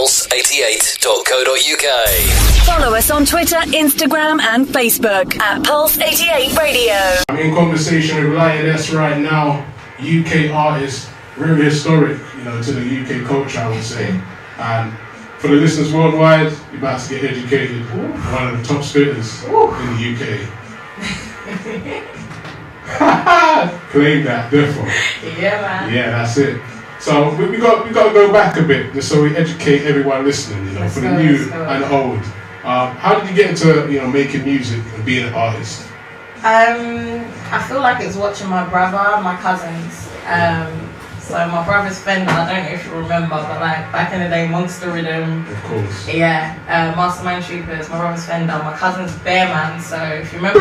pulse88.co.uk. Follow us on Twitter, Instagram and Facebook at Pulse88 Radio. I'm in conversation with Lioness right now, UK artist, very historic, to the UK culture, I would say. And for the listeners worldwide, you're about to get educated. One of the top spitters in the UK. Claim that, therefore. Yeah, man. Yeah, that's it. So we got to go back a bit, just so we educate everyone listening, for the new and the old. How did you get into making music and being an artist? I feel like it's watching my brother, my cousins. So my brother's Fender, I don't know if you remember, but like back in the day, Monster Rhythm. Of course. Yeah, Mastermind Troopers, my brother's Fender, my cousin's Bearman, so if you remember.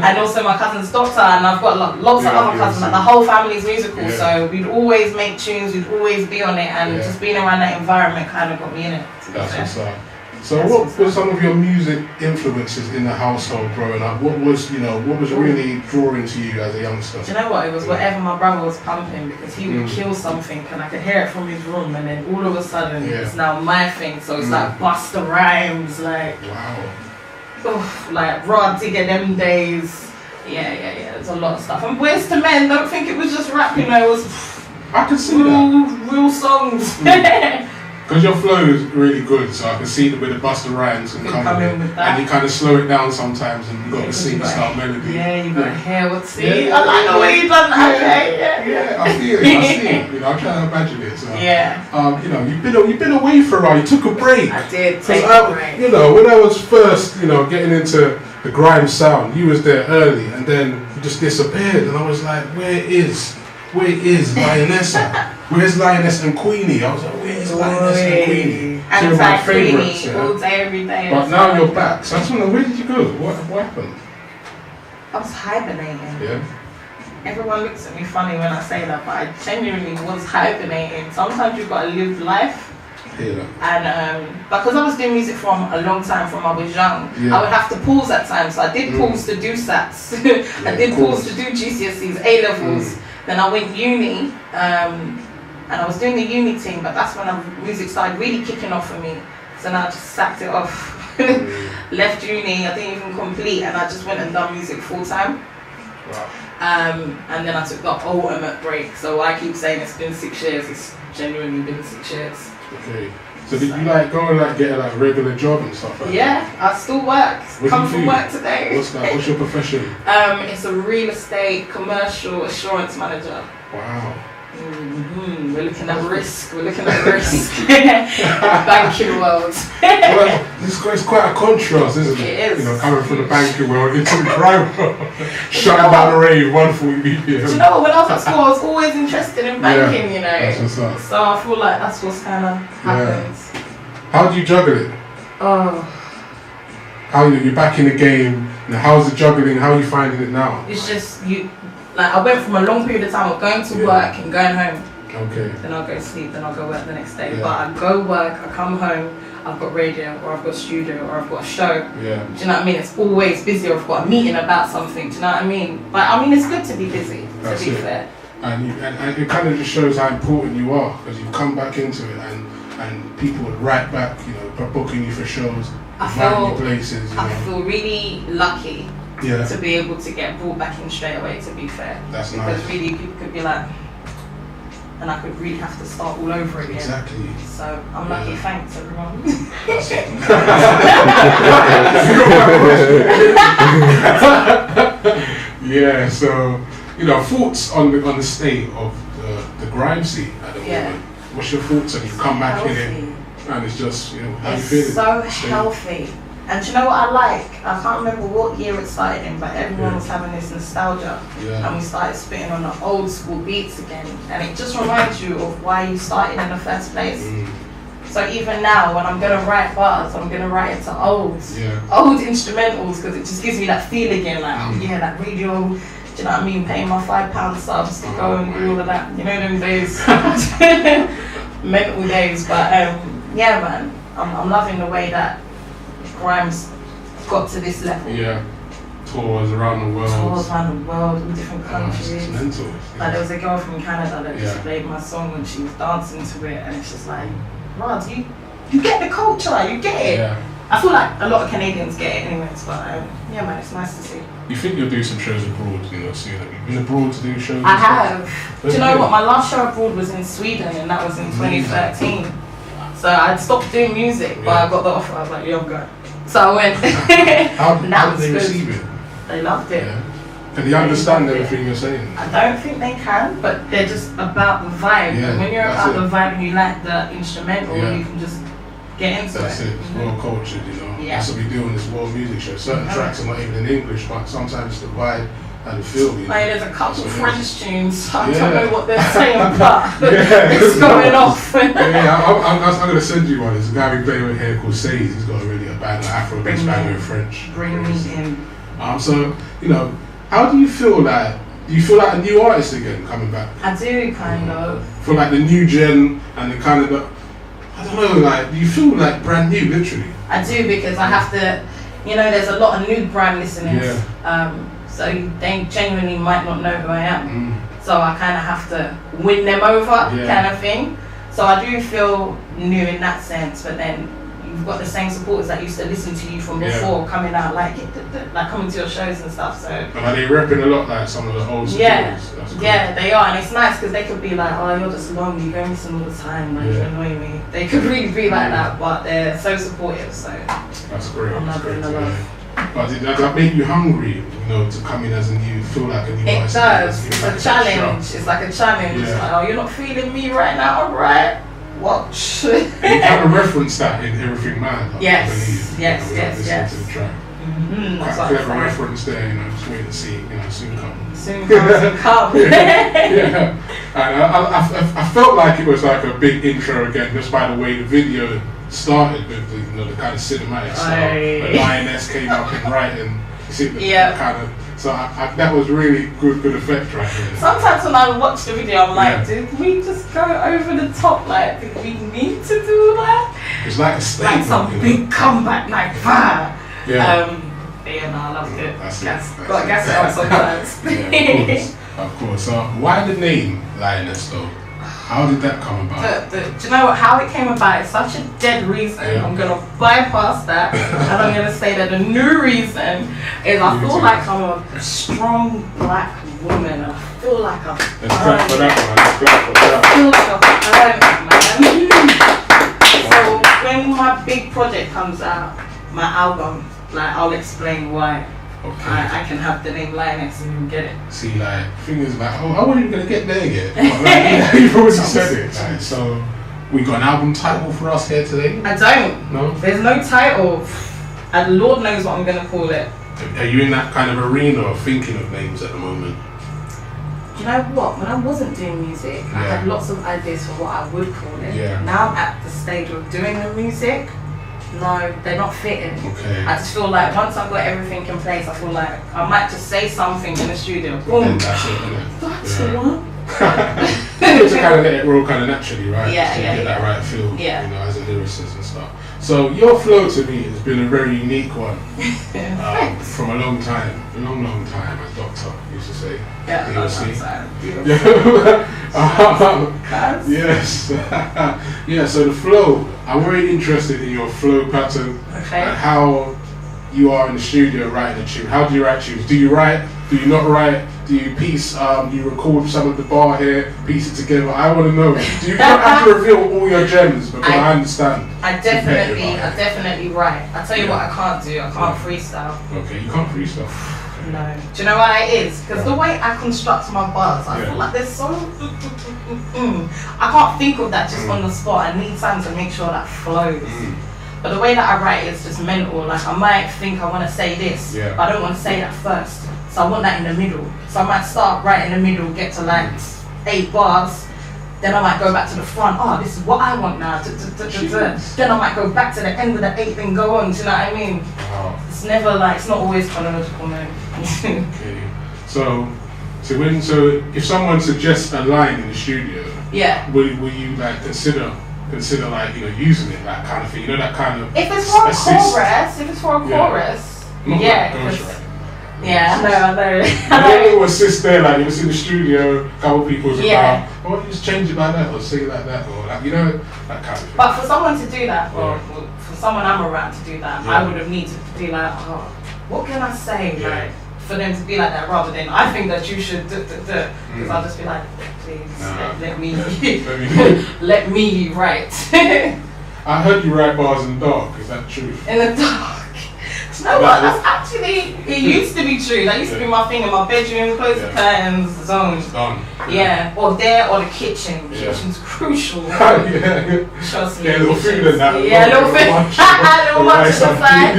And also my cousin's Doctor, and I've got lots of other cousins, like the whole family's musical, so we'd always make tunes, we'd always be on it, and just being around that environment kind of got me in it. That's what's up. So what were some of your music influences in the household growing up? What was really drawing to you as a youngster? Do you know what? It was whatever my brother was pumping, because he would kill something and I could hear it from his room, and then all of a sudden it's now my thing. So it's like Busta Rhymes, like like Raw Digger them days. Yeah. There's a lot of stuff. And Boys to Men, don't think it was just rap, it was I can see real songs. Because your flow is really good, so I can see where the Busta Rhymes can come in with that. And you kind of slow it down sometimes, and you've got the sing-style melody. Yeah, you got to hear what's I like the way you done that. Yeah, I see it. I can't imagine it. So, you've been away for a while. You took a break. I did take a break. When I was first, getting into the grime sound, you was there early, and then you just disappeared, and I was like, where is Lioness at? Where's Lioness and Queenie? I was like, where's Lioness and Queenie? And my favourites, all day, every day. But now you're back, so I just wonder, where did you go? What happened? I was hibernating. Yeah. Everyone looks at me funny when I say that, but I genuinely was hibernating. Sometimes you've got to live life. Yeah. And because I was doing music from a long time, from I was young, I would have to pause at times. So I did pause to do SATs. I did pause to do GCSEs, A-levels. Then I went uni, and I was doing the uni thing, but that's when music started really kicking off for me. So now I just sacked it off. Left uni, I didn't even complete, and I just went and done music full time. Wow. And then I took the ultimate break. So I keep saying it's been 6 years, it's genuinely been 6 years. Okay. So did you go and get a regular job and stuff like that? Yeah, I still work. Come from work today. What's that? What's your profession? It's a real estate commercial assurance manager. Wow. We're looking at risk. Banking world. Well, it's quite a contrast, isn't it? It is. Coming from the banking world into the crime world. Shutting down the rave, 140 BPM. Do you know what? When I was at school, I was always interested in banking. That's what's up. So I feel like that's what's kind of happens. How do you juggle it? How you're back in the game? Now, how's the juggling? How are you finding it now? It's just I went from a long period of time of going to work and going home. Okay. Then I'll go sleep, then I'll go work the next day. But I go work, I come home, I've got radio, or I've got studio, or I've got a show. Yeah. Do you know what I mean? It's always busy, or I've got a meeting about something. Do you know what I mean? But it's good to be busy, to be fair. And it kind of just shows how important you are, because you've come back into it, and people would write back, booking you for shows, inviting you places. I feel really lucky. Yeah. To be able to get brought back in straight away, to be fair. That's because nice. Really people could be like, and I could really have to start all over again. Exactly. So I'm lucky, thanks everyone. Yeah, so thoughts on the state of the grime scene at the moment. What's your thoughts on you come back in it and it's just how you feeling? It's so healthy. And do you know what I like? I can't remember what year it started in, but everyone was having this nostalgia. Yeah. And we started spitting on the old school beats again. And it just reminds you of why you started in the first place. So even now, when I'm going to write bars, I'm going to write it to old instrumentals, because it just gives me that feel again, like, that radio, do you know what I mean? Paying my £5 subs to go and do all of that. You know them days? Mental days. But I'm loving the way that grime's got to this level. Yeah. tours around the world. Tours around the world, in different countries. It's mental. Like there was a girl from Canada that just played my song and she was dancing to it, and it's just like, Rod, you get the culture, you get it. Yeah. I feel like a lot of Canadians get it anyways, but yeah, man, it's nice to see. You think you'll do some shows abroad, soon? Have you been abroad to do shows? I have. Do you know what? My last show abroad was in Sweden, and that was in 2013. So I'd stopped doing music, but I got the offer. I was like, yeah, I'm going. So I went. How did they receive it? They loved it. Yeah. Can they understand everything you're saying? I don't think they can, but they're just about the vibe. Yeah, and when you're about the vibe and you like the instrumental, you can just get into That's it. It's well cultured, Yeah. That's what we do on this world music show. Certain tracks are not even in English, but sometimes it's the vibe and the feel. Like there's a couple of French tunes. I don't know what they're saying, but it's going off. I'm gonna send you one. There's a guy we play with here called Says. He's got a banger, Afro-based banger in French. Bring me in. So how do you feel like? Do you feel like a new artist again coming back? I do kind of. For like the new gen and the kind of I don't know, like, do you feel like brand new, literally? I do, because I have to, there's a lot of new brand listeners. So they genuinely might not know who I am. So I kind of have to win them over, kind of thing. So I do feel new in that sense, but then you've got the same supporters that used to listen to you from before coming out, like coming to your shows and stuff. So. And are they repping a lot like some of the old supporters? Yeah, they are, and it's nice because they could be like, oh, you're just long, you go missing all the time, like you annoy me. They could really be like that, but they're so supportive. So. That's great. I'm loving the love. But did that make you hungry, to come in as a new, feel like a new artist? It does. It's a challenge. It's like a challenge. It's like, oh, you're not feeling me right now, alright? Watch. And you kind of reference that in Everything Man. Yes. To the track. Quite a clever reference there, just wait and see, soon come. Soon come. Yeah. And I felt like it was like a big intro again, just by the way the video started with the kind of cinematic style. The Lioness came up and writing. You see the kind of. So that was really good effect right there. Sometimes when I watch the video, I'm like, did we just go over the top? Like, did we need to do that? It's like a statement. Like some big comeback, like that. Yeah. I loved it. Gas it up sometimes. Of course. So why the name Lioness though? How did that come about? Do you know how it came about? It's such a dead reason. I'm going to bypass that and I'm going to say that the new reason is I feel like I'm a strong black woman. I feel like I'm Let's clap for that one. I feel like I'm man. So when my big project comes out, my album, I'll explain why. Okay. I can have the name Lioness and you get it. See, things I wasn't even going to get there yet. You've already said it. So, we got an album title for us here today? I don't. No? There's no title. And Lord knows what I'm going to call it. Are you in that kind of arena of thinking of names at the moment? Do you know what? When I wasn't doing music, I had lots of ideas for what I would call it. Yeah. Now I'm at the stage of doing the music. No, they're not fitting. Okay. I just feel like once I've got everything in place, I feel like I might just say something in the studio. Boom. And that's it, isn't it? That's the one. Just kind of let it roll kind of naturally, right? Yeah, so you get that right feel, Yeah. As a lyricist and stuff. So your flow to me has been a very unique one from a long time, as Doctor used to say. Yeah, yes. Yeah, so the flow, I'm very interested in your flow pattern and how you are in the studio writing a tune. How do you write tunes? Do you write? Do you not write? Do you piece, you record some of the bar here, piece it together? I want to know. Do you not have to reveal all your gems? Because I understand. I definitely write. I tell you what I can't do. I can't freestyle. Okay, you can't freestyle. No. Do you know why it is? Because the way I construct my bars, I feel like there's so... I can't think of that just on the spot. I need time to make sure that flows. But the way that I write is just mental. Like I might think I want to say this, but I don't want to say that first. So I want that in the middle. So I might start right in the middle, get to 8 bars. Then I might go back to the front. Oh, this is what I want now. Then I might go back to the end of the 8th and go on. Do you know what I mean? Wow. It's never it's not always chronological, man. Okay. So if someone suggests a line in the studio, will you consider using it, that kind of thing? That kind of if it's for a chorus, Not Yeah, I know. A little assist there, like you see the studio, a couple people's about, oh, just change it like that, or say it like that, or like, you know, that kind of thing. But for someone to do that, or for someone I'm around to do that, I would have needed to be like, oh, what can I say? Like, for them to be like that, rather than I think that you should because I'll just be like, please let me let me write. I heard you write bars in the dark. Is that true? In the dark. You know what? That's actually, it used to be true. That used to be my thing in my bedroom, close the curtains, zone. Done. Yeah, or there or the kitchen. Kitchen's crucial. Trust me. Yeah, a little food in that. Yeah, a little food. A little lunch on the side.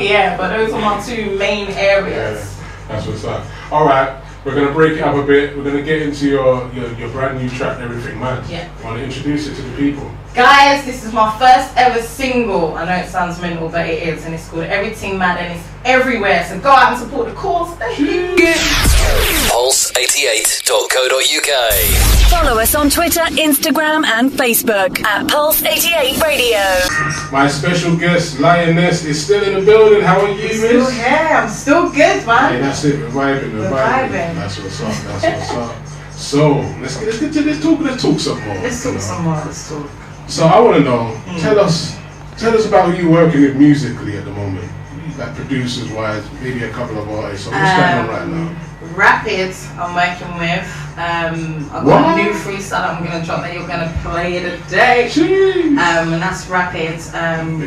Yeah, but those are my two main areas. Yeah, that's what's up. Alright, we're going to break it up a bit. We're going to get into your brand new track, Everything Mad. Yeah. I want to introduce it to the people. Guys, this is my first ever single. I know it sounds mental, but it is, and it's called Everything Mad, and it's everywhere. So go out and support the cause. Thank you. Pulse88.co.uk. Follow us on Twitter, Instagram, and Facebook at Pulse88 Radio. My special guest, Lioness, is still in the building. How are you, miss? Still here. I'm still good, man. Hey, that's it. We're vibing. That's what's up. That's what's up. So let's talk some more. Let's talk. So I want to know, tell us about who you're working with musically at the moment, like producers wise, maybe a couple of artists. So what's going on right now? Rapid, I'm working with. I've got a new freestyle I'm gonna drop that you're gonna play today. And that's Rapid.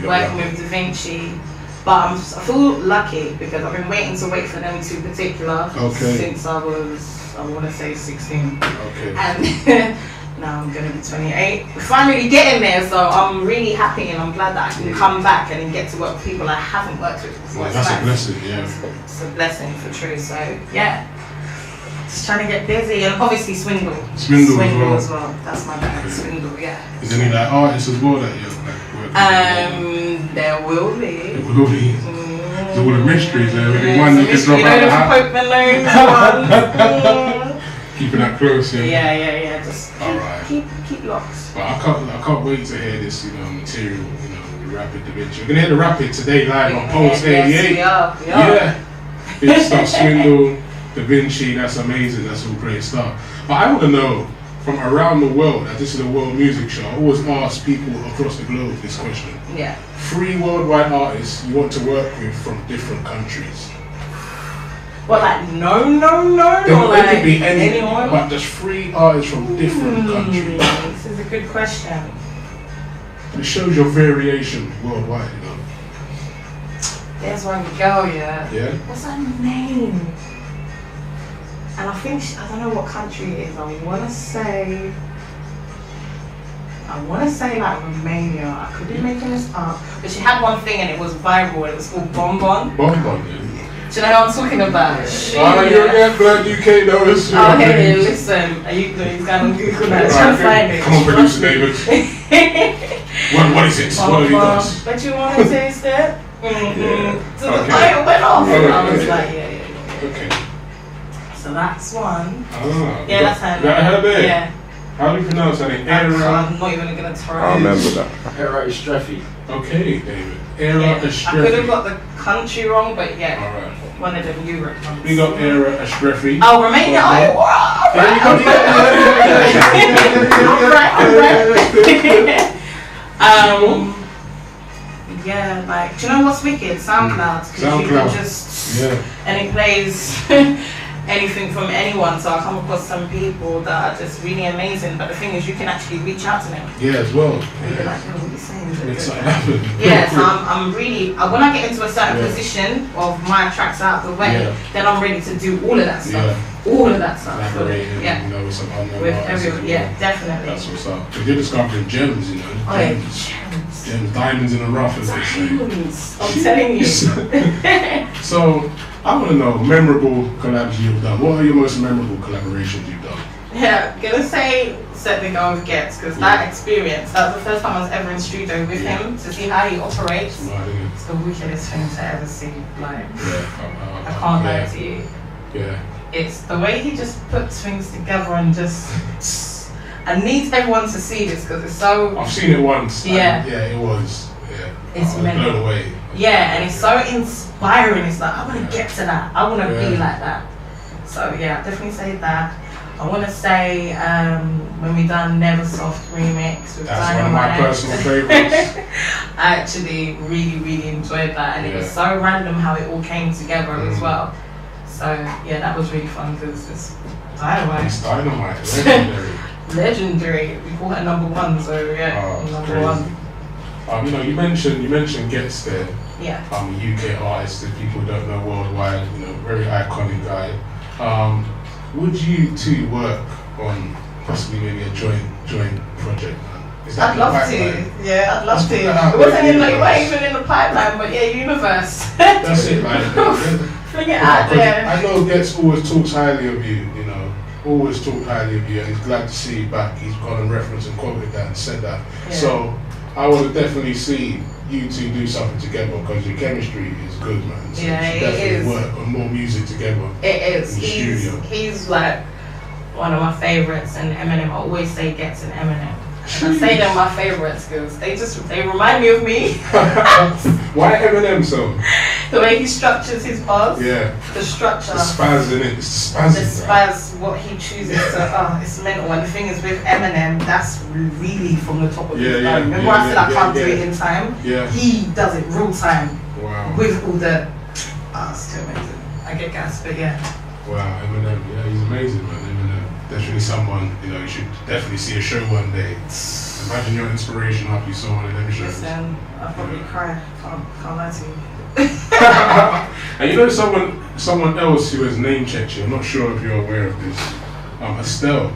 Working with Da Vinci. But I feel lucky because I've been waiting for them to particular since I was, I want to say 16. Okay. And now I'm going to be 28. We're finally getting there, so I'm really happy and I'm glad that I can come back and get to work with people I haven't worked with before. Yeah, that's a blessing, yeah. It's a blessing for true, so yeah. Just trying to get busy and obviously Swindle as well. That's my band, Swindle, yeah. Is there any like artists as well that you're like working with? There will be. There will be. There's all the mysteries there. One you can drop out the hat. Keeping that close, yeah. Yeah. Just keep locks. But I can't wait to hear this, material, the Rapid Da Vinci. We're gonna hear the Rapid today live on Pulse 88. Yes, we are. Yeah. Big stuff, Swindle, Da Vinci, that's amazing, that's all great stuff. But I want to know, from around the world, as this is a world music show, I always ask people across the globe this question. Yeah. 3 worldwide artists you want to work with from different countries. What, like no? They could be anyone, but just 3 artists from different countries. This is a good question. It shows your variation worldwide, There's one girl, yeah. Yeah? What's her name? And I think, I don't know what country it is. I want to say like Romania. I could be making this up. But she had one thing and it was viral. It was called Bonbon. Bonbon, yeah. Do you know what I'm talking about? You're again, glad you came notice. Oh, hey, listen. Are you going on Google now? Trying to find it. Come on, producer David. What is it? What have you got? But you want to taste it? So the Okay. fire went off. Okay. I was like, yeah. Okay. So that's one. Ah, Yeah, that's her. That her there? Yeah. How do you pronounce her name? I'm not even going to try. I remember that. Era Estrefi. Okay, David. Era Estrefi. I could have got the country wrong, but yeah. Alright. One of them Europe ones. We got Era Estrefi. Oh, Romania. Yeah, like, do you know what's wicked? SoundCloud. Because you can just, and it plays anything from anyone. So I come across some people that are just really amazing. But the thing is, you can actually reach out to them. Yeah, as well. And you're like, oh, what are you saying? Make something happen. Yeah, so I'm really, when I get into a certain position of my tracks out of the way, then I'm ready to do all of that stuff. All of that stuff. Collaborating, yeah. With some unknown with artists everyone, yeah, definitely. That's what's up. Because you're discovering gems, Oh yeah, gems. Gems, diamonds in the rough, as they say. Diamonds, I'm telling you. So, I want to know, memorable collabs you've done. What are your most memorable collaborations you've done? Yeah, gonna say Set the Go with Gets, because that experience, that was the first time I was ever in studio with him to see how he operates. It's the wickedest thing to ever see. Like, I can't lie to you. Yeah. It's the way he just puts things together and just. I need everyone to see this because it's so. I've seen it once. Yeah. It was. Yeah. It's I was blown away. Yeah, and it's so inspiring. It's like, I want to get to that. I want to be like that. So yeah, definitely say that. I want to say when we done Neversoft remix with That's one of my personal favourites. I actually really enjoyed that, and it was so random how it all came together as well. So yeah, that was really fun because it's Dynamite. It's Dynamite, legendary. Legendary. We call her number one, so yeah, number one. You know, you mentioned Gets There. Yeah. UK artist that people don't know worldwide. You know, very iconic guy. Would you two work on possibly maybe a joint project? I'd love to. Yeah, I'd love to. It wasn't even in the pipeline, but yeah, universe. That's it, like fling it out there. I know Gets always talks highly of you. You know, always talked highly of you, and he's glad to see you back. He's gone and referenced and quoted that and said that. Yeah. So I would definitely see you two do something together because your chemistry is good, man. So yeah, you should definitely work on more music together. It is. In the studio. He's like one of my favorites, and Eminem. I always say Gets and Eminem. And I say they're my favorites because they remind me of me. Why Eminem so? The way he structures his bars. Yeah. The structure. The spaz in it. It's the spaz. The spaz, what he chooses to. It's mental. And the thing is with Eminem, that's really from the top of his dome. Remember I said I can't do it in time? Yeah. He does it real time. Wow. With all the. It's too amazing. I get gas, but yeah. Wow, Eminem. Yeah, he's amazing, man. Eminem. Definitely someone, you know, you should definitely see a show one day. Imagine your inspiration after you saw one of them shows. Listen, I'll probably cry. Can't lie to you. And you know someone else who has name checked you, I'm not sure if you're aware of this. Estelle.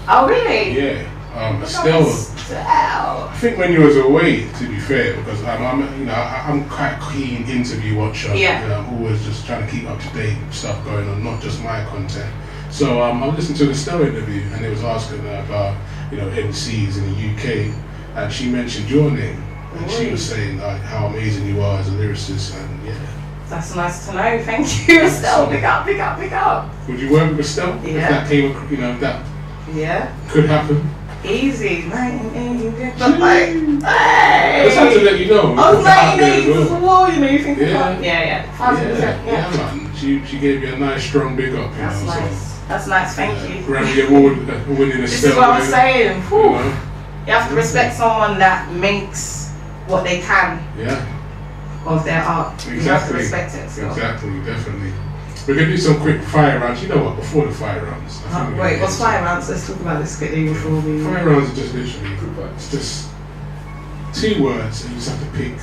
Oh really? Yeah. Estelle. I think when you was away, to be fair, because I'm quite keen interview watcher. Yeah. You know, I'm always just trying to keep up to date with stuff going on, not just my content. So I listened to the Estelle interview, and they was asking her about, you know, MCs in the UK, and she mentioned your name, and she was saying like how amazing you are as a lyricist, and yeah. That's nice to know. Thank you, Estelle. Big up. Would you work with Estelle? Yeah. If that came, you know, if that could happen. Easy, but like, hey. Just have to let you know. I was like, you know, you think about. Yeah. 100%. Yeah, man. She gave you a nice strong big up. That's nice. So. That's nice, thank you. Grammy Award winning Estelle. This is what I'm saying. You have to respect someone that makes what they can of their art. Exactly. You have to respect it. So. Exactly, definitely. We're going to do some quick fire rounds. You know what, before the fire rounds. Wait, what's fire rounds? Let's talk about this quickly before we... Fire rounds are just literally, it's just 2 words and you just have to pick.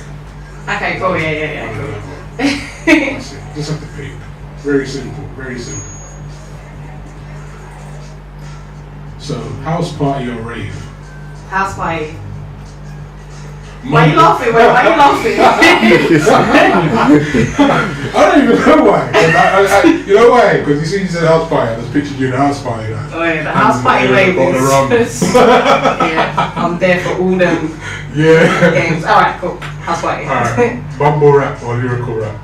Okay, cool, yeah. That's it. Just have to pick. Very simple, very simple. So, house party or rave? House party. Why are you laughing? Why are you laughing? I don't even know why. You know why? Because you see, you said house party. I just pictured you in a house party. Like, oh yeah, the house party ladies. Yeah, I'm there for all them games. Alright, cool. House party. Alright. Mumble rap or lyrical rap?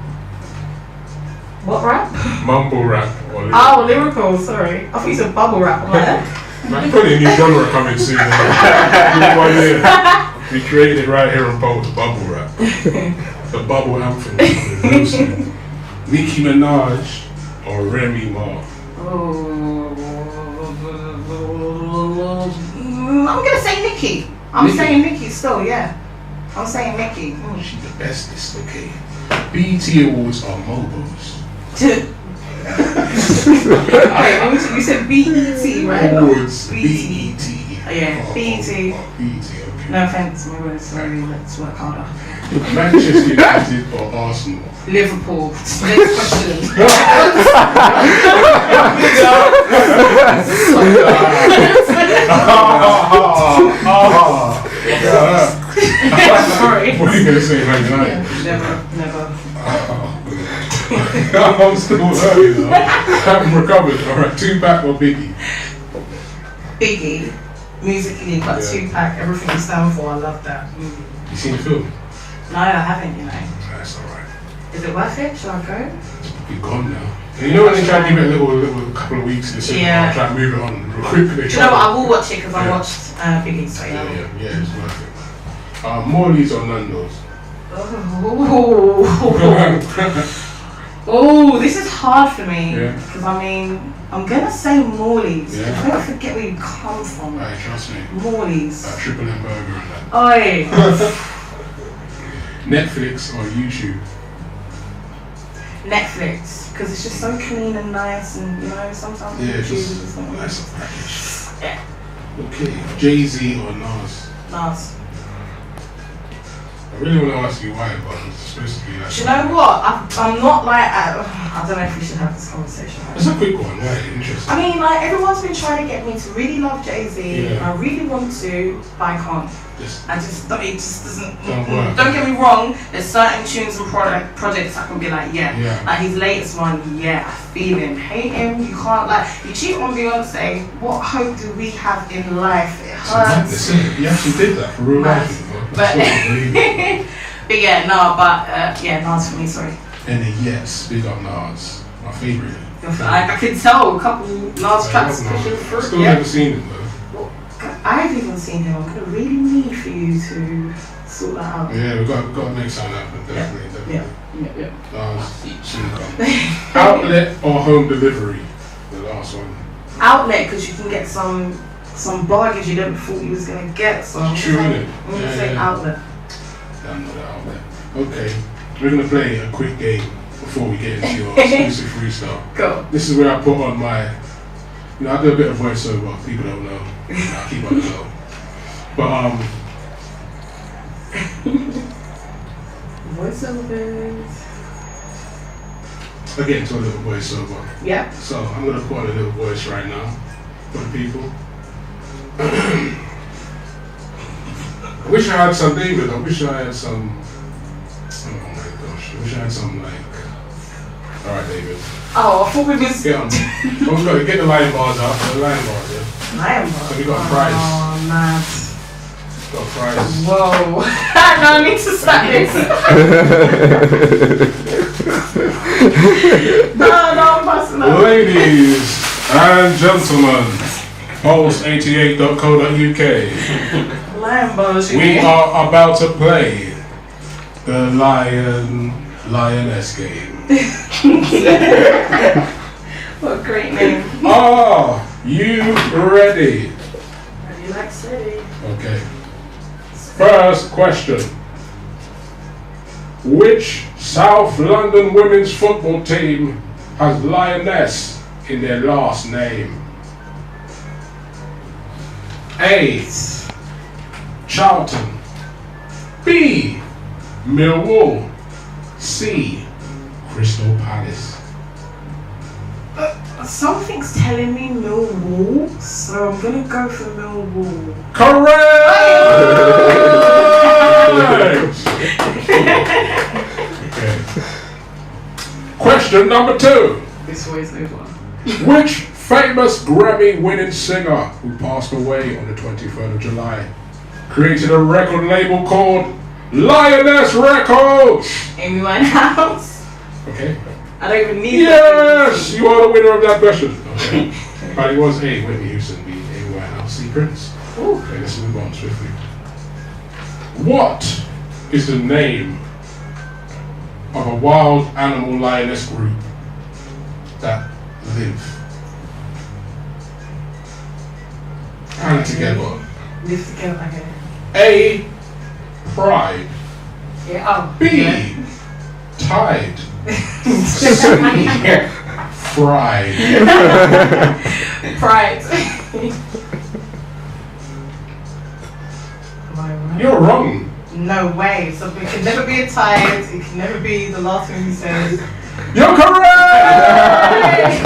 What rap? Mumble rap or lyrical. Oh, lyrical, sorry. I thought you said bubble rap. I'm like, man, probably a new genre coming soon. We created it right here on Pulse, bubble rap. The bubble anthem. Nicki Minaj or Remy Ma? I'm gonna say Nicki. I'm saying Nicki still, yeah. I'm saying Nicki. She's the bestest, okay. BET Awards or Mobos? Okay, you said BET, right? Awards, BET. Yeah, BET. BET, okay. No offense, my word, sorry, let's work harder. Manchester United or Arsenal? Liverpool. Next question. Sorry. What are you going to say, Man United? Never. I'm still early though. I haven't recovered. Alright, Tupac or Biggie? Biggie. Musically, but Tupac, everything you stand for, I love that. You seen the film? No, I haven't, you know. That's alright. Is it worth it? Should I go? You're gone now. And you know when they try to give it a little couple of weeks in the cinema, try to move it on real quickly. Do you know what? I will watch it because I watched Biggie, so yeah, it's worth it. Morley's or Nando's? Oh, this is hard for me. Because I mean, I'm gonna say Morley's. Yeah. Don't forget where you come from. Hey, trust me. Morley's. Triple M burger and that. Oi. Netflix or YouTube? Netflix, because it's just so clean and nice, and you know sometimes It's YouTube just is not nice nice. package. Okay, Jay-Z or Nas? Nas. I really want to ask you why, but it's supposed to be like. Do you know what? I'm not like I don't know if we should have this conversation. It's a quick one, right? Interesting. I mean, like everyone's been trying to get me to really love Jay-Z. Yeah. I really want to, but I can't. It just doesn't. Don't get me wrong. There's certain tunes and projects I can be like, yeah. Like his latest one, yeah, I feel him. Hate him, you can't like. You cheat on Beyonce. What hope do we have in life? It hurts. You actually did that for real life. But yeah, no, but yeah, Nas for me. Sorry. And then yes, big up Nas, my favorite. I can tell a couple Nas tracks pushing through. Still never seen him though. I've even seen him. I'm gonna really need for you to sort that out. Yeah, we've got to make something happen, definitely. Yeah. Soon come. Outlet or home delivery? The last one. Outlet, because you can get some bargains you never thought you was gonna get. So True, innit? I'm gonna say outlet. I'm not an outlet. Okay, we're gonna play a quick game before we get into our exclusive freestyle. Go. This is where I put on my. I do a bit of voiceover. People don't know. I keep on the low. But voiceovers. I get into a little voiceover. Yeah. So I'm gonna put on a little voice right now for the people. I wish I had some David. I wish I had some. Oh my gosh! I wish I had some like. All right, David. Oh, I thought we was. Get on. We've got to get the line bars out. The line bars, yeah. Lion bars. So we got a prize. Oh, mad. Got a prize. Whoa. No, I need to start this. No, I'm busting up. Ladies and gentlemen, pulse88.co.uk. Lion bars. We are about to play the Lioness game. What a great name. Are you ready? Ready like city. Okay. First question. Which South London women's football team has Lioness in their last name? A. Charlton. B. Millwall. C. Crystal Palace. Something's telling me Millwall, so I'm gonna go for Millwall. Correct! Okay. Question number 2. This always over. Which famous Grammy-winning singer who passed away on the 23rd of July created a record label called Lioness Records? Amy Winehouse. Okay. I don't even need Yes! You are the winner of that question. Okay. But it was A. Whitney Houston, B. Amy Winehouse, C. Prince. Okay, let's move on swiftly. What is the name of a wild animal lioness group that live and together? Live together, okay. A. Pride. Yeah, oh. B. Yeah. Tide. C. Fried. Pride. You're wrong. No way. So it can never be a tide. It can never be the last thing he says. You're correct!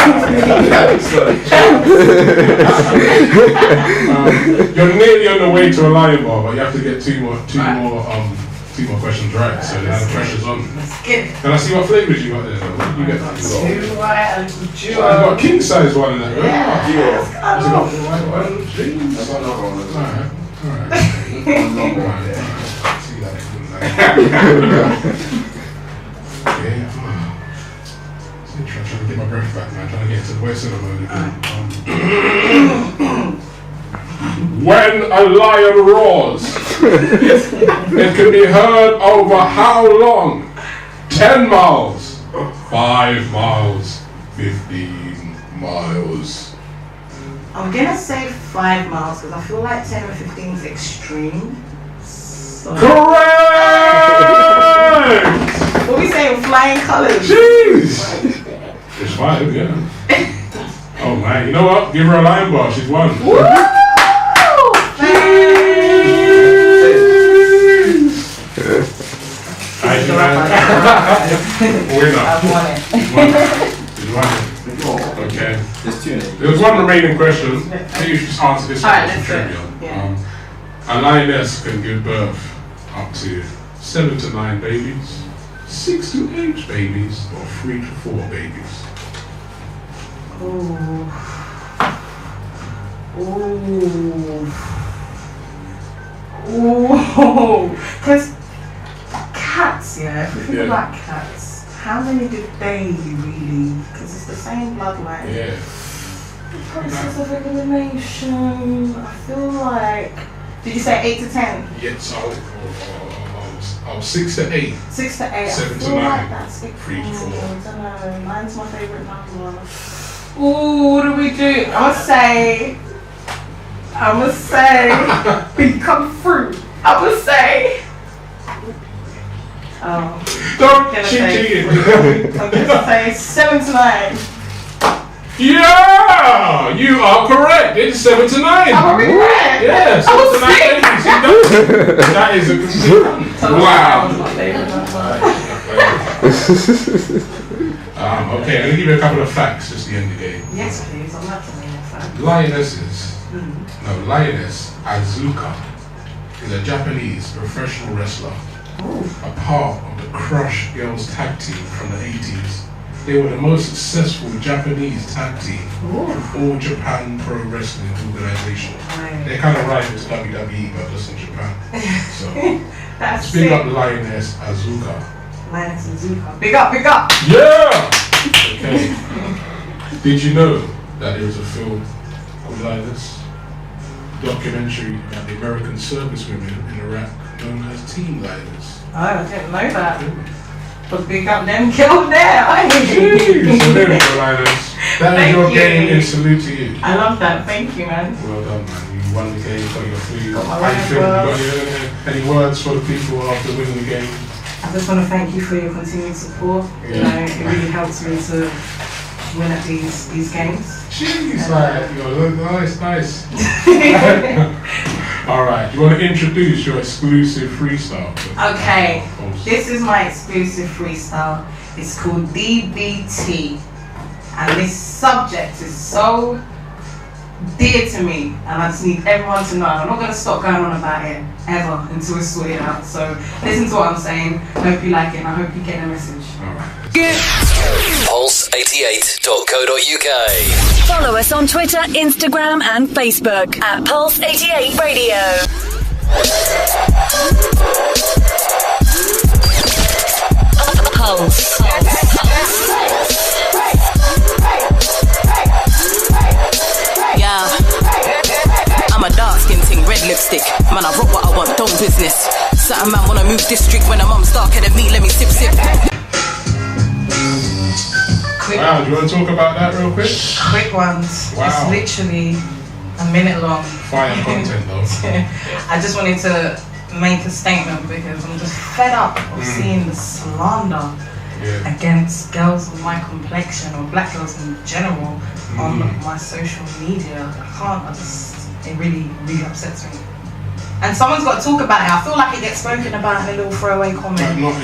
You're nearly on the way to a lion bar, but you have to get two more questions right. So now the pressure's on. Let's get it. Can I see what flavors you got there? Though? You get that. Two white and I've got a king size one in there. Yeah. Has it got the white one? Jeez. Alright. See that. Okay. I'm trying to get my breath back, man. Trying to get into the voiceover mode again. When a lion roars, It can be heard over how long? 10 miles, 5 miles, 15 miles. I'm gonna say 5 miles because I feel like 10 or 15 is extreme. So Correct! what we saying, flying colours? Jeez! It's 5, yeah. Oh man, you know what? Give her a line bar, she's won. Woo! Winner. I've won it. You won it. Okay. There's one remaining question. Maybe you should just answer this one as a trivia. A lioness can give birth up to 7 to 9 babies, 6 to 8 babies, or 3 to 4 babies. Ooh. Because cats, yeah, if we think about cats, how many do they really, because it's the same bloodline. Yeah. The process of elimination, I feel like, did you say 8 to 10? Yeah, so I was 6 to 8. 6 to 8, 7 to 9. Like that's 3 to 4. I don't know, 9's my favourite number. Ooh, what do we do? I'ma say, we come through. I'ma say, Don't cheat. I'm gonna say 7 to 9. Yeah, you are correct. It's 7 to 9. I'm correct. Yeah, 7 to 9 babies. That is a complete. Wow. Okay, I'm gonna give you a couple of facts just to end the game. Yes, please. I'm not telling you that. Lioness Azuka is a Japanese professional wrestler. A part of the Crush Girls tag team from the 80s. They were the most successful Japanese tag team of all Japan Pro Wrestling Organization. They kind of rival to WWE, but just in Japan. So, that's big up Lioness Azuka. Lioness Azuka. Big up, big up. Yeah! Okay. Did you know that there is a film called Lioness? Documentary about the American servicewomen in Iraq known as Team Lioness. Oh, I didn't know that. But big up them girls there. Jeez, so there we go, Lioness. That is your game in salute to you. I love that. Thank you, man. Well done, man. You won the game, got your food. Got my How you feel? You words. got any words for the people after winning the game? I just want to thank you for your continued support. You know, it really helps me to win at these games. Jeez, nice. Alright, you want to introduce your exclusive freestyle? Okay, this is my exclusive freestyle. It's called DBT. And this subject is so dear to me, and I just need everyone to know. I'm not going to stop going on about it ever until it's sorted out. So listen to what I'm saying. Hope you like it, and I hope you get the message. Pulse88.co.uk. Follow us on Twitter, Instagram, and Facebook at Pulse88 Radio. Pulse. Yeah, I'm a dark skin ting, red lipstick. Man, I rock what I want, don't business. Certain man wanna move district when a mum's darker than me, let me sip. Wow, do you want to talk about that real quick? Quick ones. Wow. It's literally a minute long. Fire content though. I just wanted to make a statement because I'm just fed up of seeing the slander against girls of my complexion or black girls in general on my social media. It really, really upsets me. And someone's got to talk about it. I feel like it gets spoken about in a little throwaway comment. But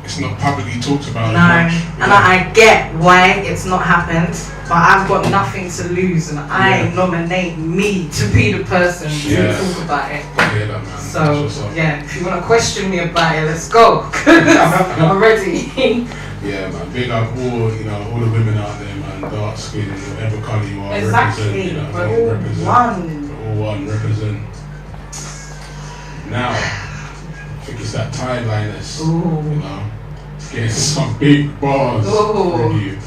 it's not publicly talked about. No, and I get why it's not happened, but I've got nothing to lose, and I nominate me to be the person to talk about it. Yeah, that man. So if you want to question me about it, let's go. I'm ready. Yeah, man. Big up all the women out there, man. Dark skin, whatever colour you are. Exactly. Represent, We're all represent. one. We're all one. Represent. Now, I think it's that time, Lioness. Getting some big bars from you.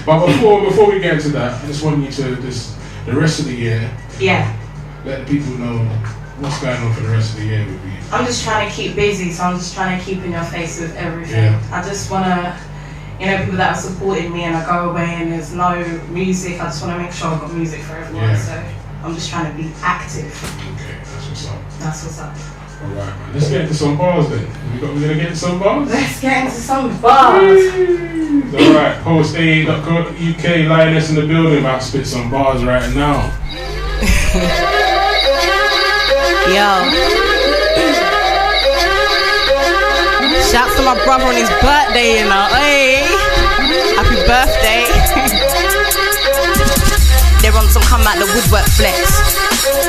But before we get into that, I just want you to the rest of the year. Yeah. Let people know what's going on for the rest of the year with you? I'm just trying to keep busy, so I'm just trying to keep in your face with everything. Yeah. I just want to, people that are supporting me and I go away and there's no music, I just want to make sure I've got music for everyone, so I'm just trying to be active. Okay, that's what's up. That's what's up. Alright, man. Let's get into some bars then. We're going to get into some bars? Let's get into some bars. Alright, post88.co.uk, Lioness in the building, about to spit some bars right now. Yo. Shouts to my brother on his birthday, you know. Hey, happy birthday. They're on some come out the woodwork flex.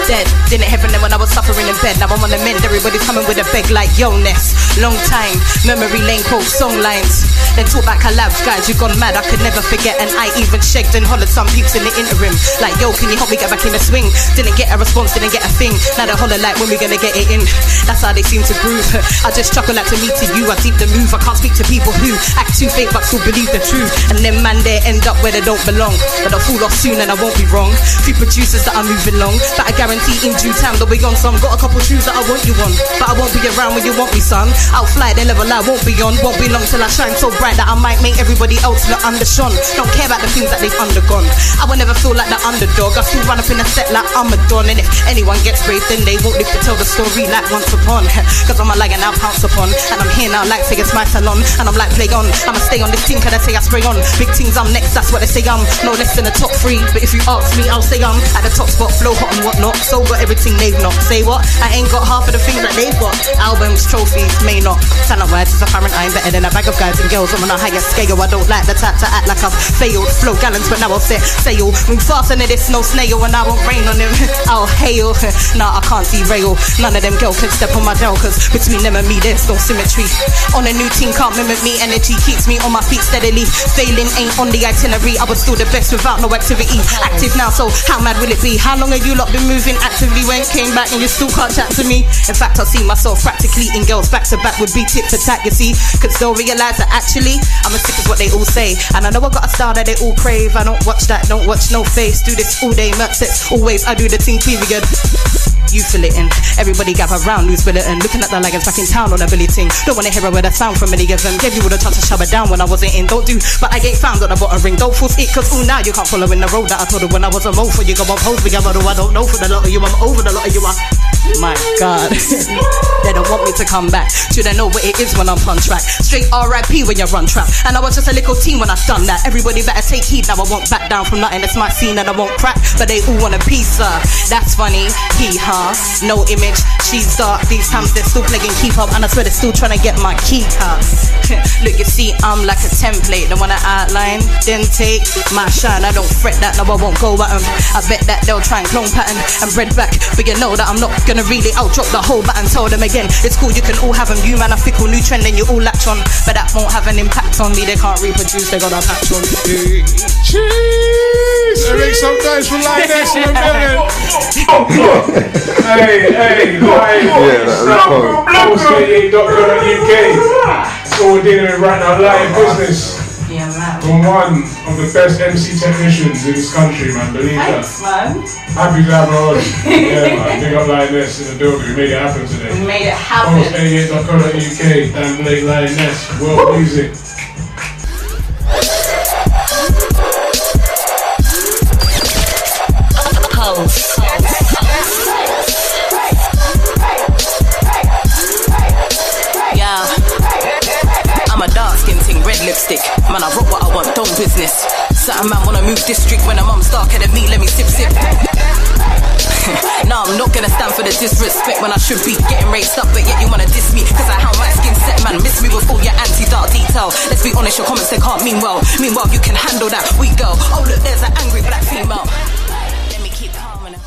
Dead, didn't heaven then when I was suffering in bed. Now I'm on the mend, everybody's coming with a beg like Lioness. Long time, memory lane quote song lines. Then talk back collabs, guys, you gone mad, I could never forget. And I even checked and hollered some peeps in the interim. Like, yo, can you help me get back in the swing? Didn't get a response, didn't get a thing. Now they holler like, when we gonna get it in? That's how they seem to groove. I just chuckle like to me to you, I deep the move. I can't speak to people who act too fake but still believe the truth. And then man, they end up where they don't belong. But I'll fall off soon and I won't be wrong. Few producers that are moving long, but I guarantee in due time they'll be on some. Got a couple tunes that I want you on, but I won't be around when you want me, son. I'll fly the level I won't be on. Won't be long till I shine so bright that I might make everybody else look undershone. Don't care about the things that they've undergone. I will never feel like the underdog. I still run up in a set like I'm a don. And if anyone gets brave, then they won't live to tell the story like once upon. Cause I'm a lion now pounce upon. And I'm here now like say it's my salon. And I'm like play on. I'ma stay on this team cause I say I spray on. Big things I'm next, that's what they say I'm no less than the top 3. But if you ask me, I'll say I'm at the top spot, flow hot and whatnot. So got everything they've not. Say what? I ain't got half of the things that they've got. Albums, trophies, may not. Talent wise, it's apparent I'm better than a bag of guys and girls. I'm on a higher scale. I don't like the type to act like I've failed. Flow gallons, but now I'll set sail. Move faster than this, no snail. And I won't rain on them. I'll hail. Nah, I can't derail. None of them girls can step on my jail. Cause between them and me, there's no symmetry. On a new team, can't mimic me. Energy keeps me on my feet steadily. Failing ain't on the itinerary. I was still the best without no activity. Active now, so how mad will it be? How long have you lot been moving actively when came back and you still can't chat to me? In fact, I see myself practically in girls back to back would be tit for tat, you see. Cause they'll realise that actually I'm as sick as what they all say. And I know I got a style that they all crave. I don't watch that, don't watch no face. Do this all day, merch sets always. I do the thing period. You feel it in. Everybody gather round, lose bulletin. Looking at the lions back in town on a billy ting. Don't wanna hear a word of sound from any of them. Gave you all the chance to shove it down when I wasn't in. Don't do, but I ain't found on the bottom ring. Don't force it, cause ooh, now you can't follow in the road that I told her when I was a mo for you. Go on pose with your model. I don't know for the lot of you, I'm over the lot of you. My God, they don't want me to come back. Should I know what it is when I'm on track? Straight RIP when you run trap. And I was just a little team when I've done that. Everybody better take heed, now I won't back down from nothing. It's my scene and I won't crack. But they all want a piece, that's funny, hee-ha. No image, she's dark. These times they're still playing keep up. And I swear they're still trying to get my key cut. Look, you see, I'm like a template. They wanna outline, then take my shine. I don't fret that, no I won't go at them. I bet that they'll try and clone pattern and bread back. But you know that I'm not gonna really outdrop the whole button. Tell them again, it's cool, you can all have them. You man a fickle new trend and you all latch on. But that won't have an impact on me. They can't reproduce, they got a patch on. Cheese! I make some guys from Lioness in the building. Hey, post88.co.uk. That's what we're dealing with right now, live business. Yeah, man. From one of the best MC technicians in this country, man. Believe Thanks, that. Man. Happy to have her on. Yeah, man. Big up Lioness in the building. We made it happen today. We made it happen. Post88.co.uk. Damn Blake Lioness. World music. Lipstick, man, I rock what I want, don't business. Certain man wanna move district when a mum's darker than me, let me sip. Nah, I'm not gonna stand for the disrespect when I should be getting raised up, but yet you wanna diss me, cause I how my skin set, man. Miss me with all your anti-dark detail. Let's be honest, your comments they can't mean well. Meanwhile, you can handle that weak girl. Oh look, there's an angry black female. Let me keep calm and